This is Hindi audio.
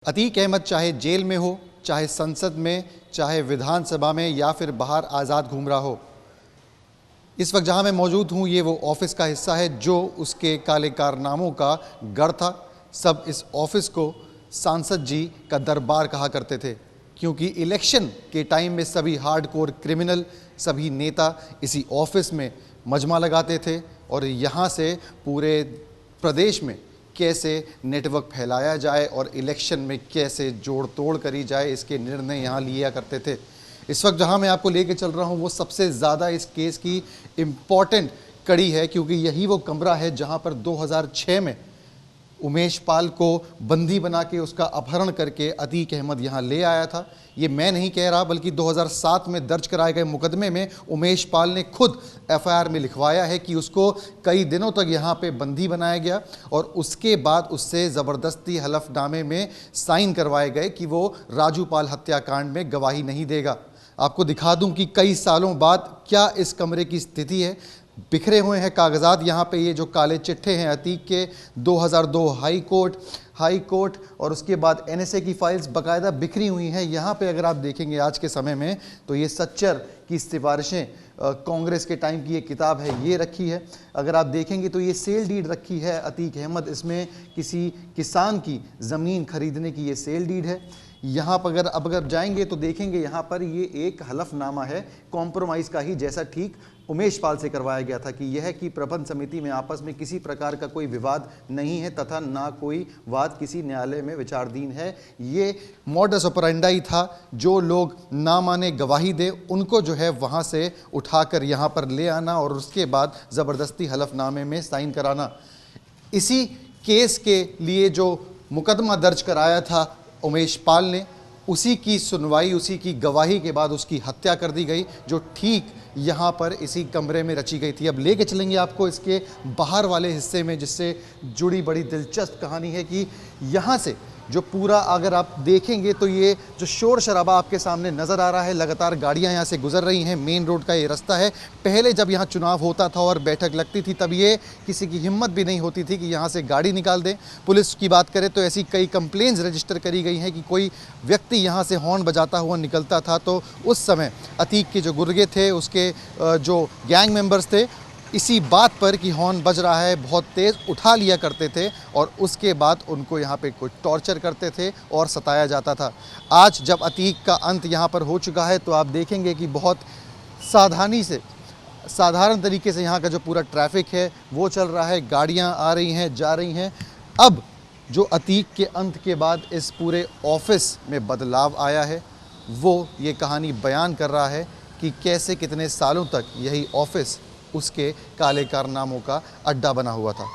अतीक अहमद चाहे जेल में हो, चाहे संसद में, चाहे विधानसभा में या फिर बाहर आज़ाद घूम रहा हो, इस वक्त जहां मैं मौजूद हूं ये वो ऑफिस का हिस्सा है जो उसके काले कारनामों का गढ़ था। सब इस ऑफिस को सांसद जी का दरबार कहा करते थे, क्योंकि इलेक्शन के टाइम में सभी हार्डकोर क्रिमिनल, सभी नेता इसी ऑफिस में मजमा लगाते थे और यहाँ से पूरे प्रदेश में कैसे नेटवर्क फैलाया जाए और इलेक्शन में कैसे जोड़ तोड़ करी जाए, इसके निर्णय यहाँ लिया करते थे। इस वक्त जहाँ मैं आपको लेके चल रहा हूँ वो सबसे ज़्यादा इस केस की इम्पॉर्टेंट कड़ी है, क्योंकि यही वो कमरा है जहाँ पर 2006 में उमेश पाल को बंदी बना के उसका अपहरण करके अतीक अहमद यहाँ ले आया था। ये मैं नहीं कह रहा, बल्कि 2007 में दर्ज कराए गए मुकदमे में उमेश पाल ने खुद एफआईआर में लिखवाया है कि उसको कई दिनों तक यहाँ पे बंदी बनाया गया और उसके बाद उससे ज़बरदस्ती हलफनामे में साइन करवाए गए कि वो राजू पाल हत्याकांड में गवाही नहीं देगा। आपको दिखा दूं कि कई सालों बाद क्या इस कमरे की स्थिति है। बिखरे हुए हैं कागजात। यहाँ पे ये जो काले चिट्ठे हैं अतीक के, 2002 हाई कोर्ट और उसके बाद एनएसए की फाइल्स बाकायदा बिखरी हुई हैं। यहाँ पे अगर आप देखेंगे आज के समय में तो ये सच्चर की सिफारिशें, कांग्रेस के टाइम की ये किताब है, ये रखी है। अगर आप देखेंगे तो ये सेल डीड रखी है अतीक अहमद, इसमें किसी किसान की ज़मीन खरीदने की ये सेल डीड है। यहाँ पर अगर जाएंगे तो देखेंगे यहाँ पर ये एक हलफनामा है कॉम्प्रोमाइज़ का ही, जैसा ठीक उमेश पाल से करवाया गया था कि यह कि प्रबंध समिति में आपस में किसी प्रकार का कोई विवाद नहीं है तथा ना कोई वाद किसी न्यायालय में विचाराधीन है। ये मॉडस ऑपरेंडाई था, जो लोग ना माने गवाही दे उनको जो है वहाँ से उठाकर यहाँ पर ले आना और उसके बाद ज़बरदस्ती हलफनामे में साइन कराना। इसी केस के लिए जो मुकदमा दर्ज कराया था उमेश पाल ने, उसी की सुनवाई, उसी की गवाही के बाद उसकी हत्या कर दी गई, जो ठीक यहाँ पर इसी कमरे में रची गई थी। अब लेके चलेंगे आपको इसके बाहर वाले हिस्से में, जिससे जुड़ी बड़ी दिलचस्प कहानी है कि यहाँ से जो पूरा अगर आप देखेंगे तो ये जो शोर शराबा आपके सामने नज़र आ रहा है, लगातार गाड़ियाँ यहाँ से गुजर रही हैं, मेन रोड का ये रास्ता है। पहले जब यहाँ चुनाव होता था और बैठक लगती थी तब ये किसी की हिम्मत भी नहीं होती थी कि यहाँ से गाड़ी निकाल दें। पुलिस की बात करें तो ऐसी कई कंप्लेंट्स रजिस्टर करी गई हैं कि कोई व्यक्ति यहाँ से हॉर्न बजाता हुआ निकलता था तो उस समय अतीक के जो गुर्गे थे, उसके जो गैंग मेंबर्स थे, इसी बात पर कि हॉर्न बज रहा है बहुत तेज़ उठा लिया करते थे और उसके बाद उनको यहाँ पे कुछ टॉर्चर करते थे और सताया जाता था। आज जब अतीक का अंत यहाँ पर हो चुका है तो आप देखेंगे कि बहुत साधारण तरीके से यहाँ का जो पूरा ट्रैफिक है वो चल रहा है, गाड़ियाँ आ रही हैं, जा रही हैं। अब जो अतीक के अंत के बाद इस पूरे ऑफिस में बदलाव आया है वो ये कहानी बयान कर रहा है कि कैसे कितने सालों तक यही ऑफिस उसके काले कारनामों का अड्डा बना हुआ था।